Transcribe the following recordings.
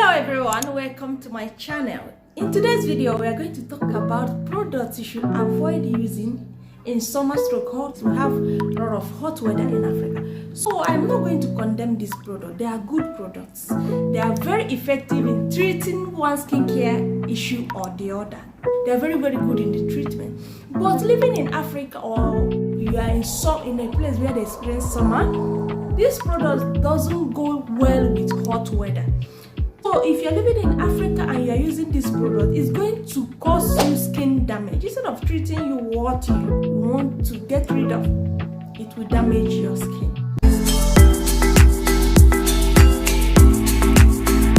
Hello everyone, welcome to my channel. In today's video, we are going to talk about products you should avoid using in summer stroke hot. We have a lot of hot weather in Africa. So I'm not going to condemn this product. They are good products. They are very effective in treating one skincare issue or the other. They are very good in the treatment. But living in Africa or you are in a place where they experience summer, this product doesn't go well with hot weather. So if you're living in Africa and you're using this product, it's going to cause you skin damage. Instead of treating you what you want to get rid of, it will damage your skin.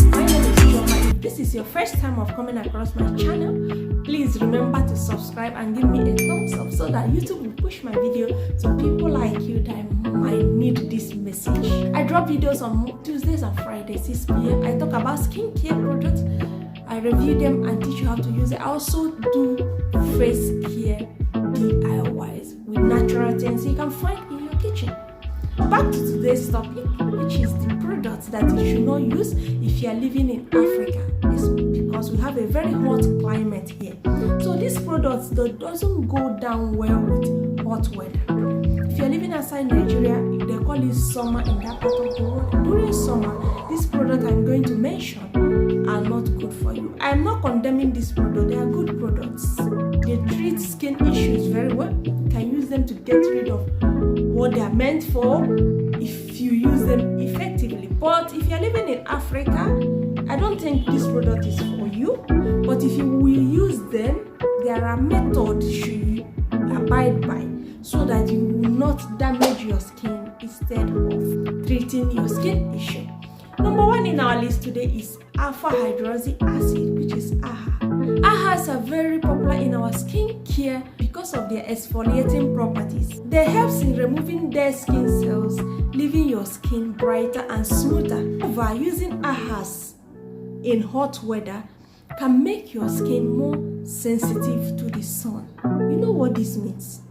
My name is Chioma. If this is your first time of coming across my channel, please remember to subscribe and give me a thumbs up so that YouTube will push my video to people like you that might need this message. I drop videos on Tuesdays and Fridays 6 p.m. I talk about skincare products. I review them and teach you how to use it. I also do face care DIYs with natural things you can find in your kitchen. Back to today's topic, which is the products that you should not use if you are living in Africa. It's because we have a very hot climate here. So these products doesn't go down well with hot weather. If you're living outside Nigeria, they call it summer in that part of the world. During summer, these products I'm going to mention are not good for you. I'm not condemning this product. They are good products. They treat skin issues very well. You can use them to get rid of what they are meant for if you use them effectively. But if you're living in Africa, I don't think this product is for you. But if you will use them, there are methods you should abide by so that you will not damage your skin instead of treating your skin issue. Number one in our list today is alpha hydroxy acid, which is AHA. AHAs are very popular in our skincare because of their exfoliating properties. They help in removing dead skin cells, leaving your skin brighter and smoother. However, using AHAs in hot weather can make your skin more sensitive to the sun. You know what this means?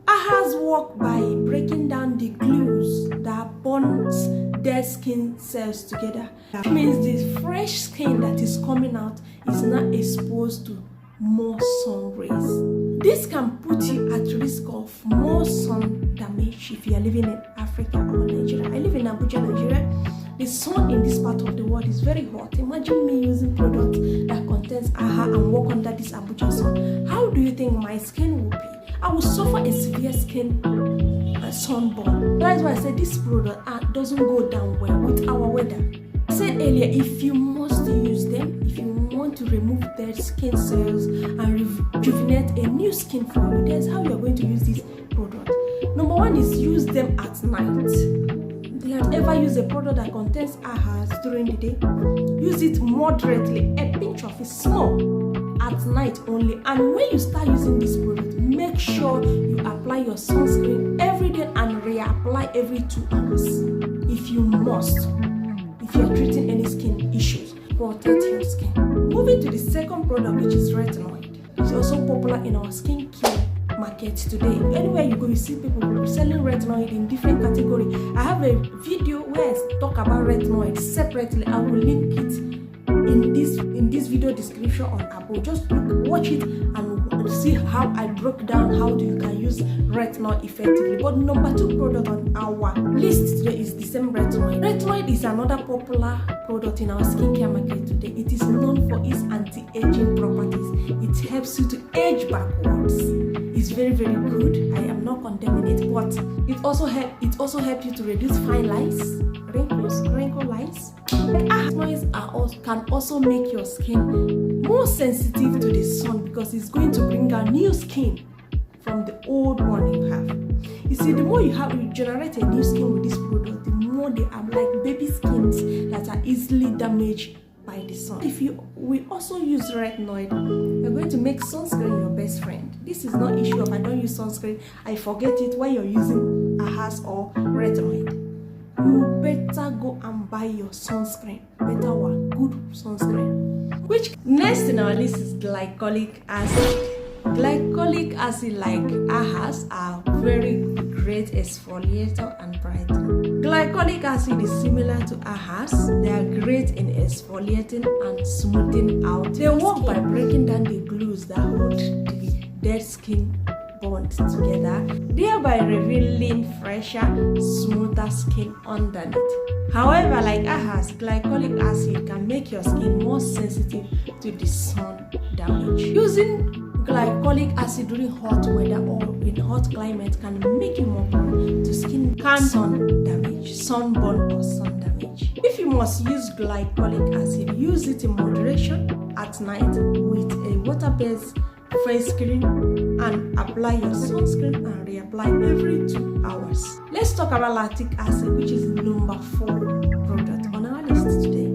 AHAs work by breaking down the glues that bonds dead skin cells together. That means the fresh skin that is coming out is not exposed to more sun rays. This can put you at risk of more sun damage if you are living in Africa or Nigeria. I live in Abuja, Nigeria. The sun in this part of the world is very hot. Imagine me using products that contains AHA and work under this Abuja sun. How do you think my skin will be? I will suffer a severe skin sunburn. That's why I said this product doesn't go down well with our weather. I said earlier, if you must use them, if you want to remove dead skin cells and rejuvenate a new skin for you, that's how you're going to use this product. Number one is use them at night. If you have ever used a product that contains AHAs during the day, use it moderately, a pinch of it, small, at night only. And when you start using this product, make sure you apply your sunscreen every day and reapply every 2 hours if you must. If you're treating any skin issues, protect your skin. Moving to the second product, which is retinoid. It's also popular in our skincare market today. Anywhere you go, you see people selling retinoid in different categories. I have a video where I talk about retinoid separately. I will link it in this video description on Apple. Just watch it and see how I broke down how you can use retinoid effectively. But number 2 product on our list today is the same retinoid. Retinoid is another popular product in our skincare market today. It is known for its anti-aging properties. It helps you to age backwards. It's very good. I am not condemning it, but it also helps you to reduce fine lines, wrinkle lines. Retinoids can also make your skin more sensitive to the sun because it's going to bring out new skin from the old one you have. You see, the more you generate a new skin with this product, the more they are like baby skins that are easily damaged by the sun. If we also use retinoid, you're going to make sunscreen your best friend. This is not issue of I don't use sunscreen, I forget it when you're using AHAs or retinoid. You better go and buy your sunscreen. Better one, good sunscreen. Which next in our list is glycolic acid. Glycolic acid like AHAs are very great exfoliator and brightener. Glycolic acid is similar to AHAs. They are great in exfoliating and smoothing out. They work by breaking down the glues that hold the dead skin bond together, thereby revealing fresher, smoother skin underneath. However, like AHAs, glycolic acid can make your skin more sensitive to the sun damage. Using glycolic acid during hot weather or in hot climate can make you more prone to skin sun damage, sunburn or sun damage. If you must use glycolic acid, use it in moderation at night with a water-based face cream and apply your sunscreen and reapply every 2 hours. Let's talk about lactic acid, which is number 4 product on our list today.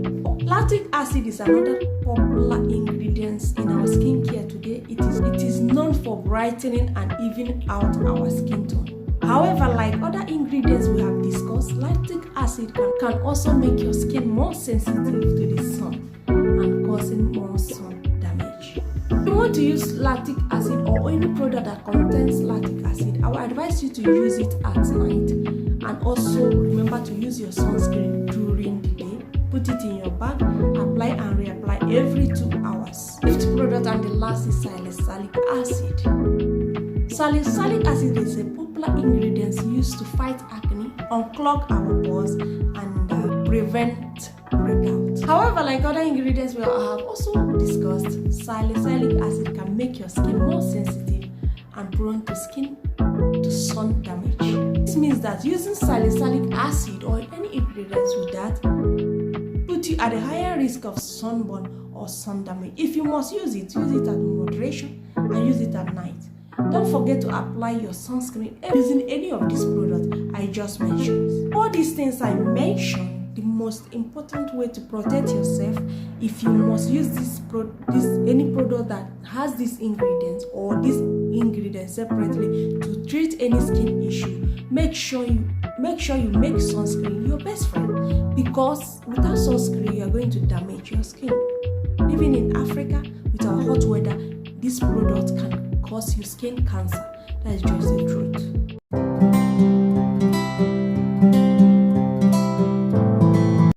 Lactic acid is another popular ingredient in our skincare today. It is known for brightening and evening out our skin tone. However, like other ingredients we have discussed, lactic acid can also make your skin more sensitive to the sun and causing more sun damage. If you want to use lactic acid or any product that contains lactic acid, I would advise you to use it at night, and also remember to use your sunscreen during the day. Put it in your bag, apply and reapply every 2 hours. Fifth product and the last is salicylic acid. Salicylic acid is a popular ingredient used to fight acne, unclog our pores, and prevent breakout. However, like other ingredients we have also discussed, salicylic acid can make your skin more sensitive and prone to sun damage. This means that using salicylic acid or any ingredients with that put you at a higher risk of sunburn or sun damage. If you must use it at moderation and use it at night. Don't forget to apply your sunscreen using any of these products I just mentioned. All these things I mentioned, the most important way to protect yourself, if you must use any product that has these ingredients or these ingredients separately to treat any skin issue, make sure you make sunscreen your best friend, because without sunscreen you are going to damage your skin. Living in Africa with our hot weather, this product can cause you skin cancer. That is just the truth.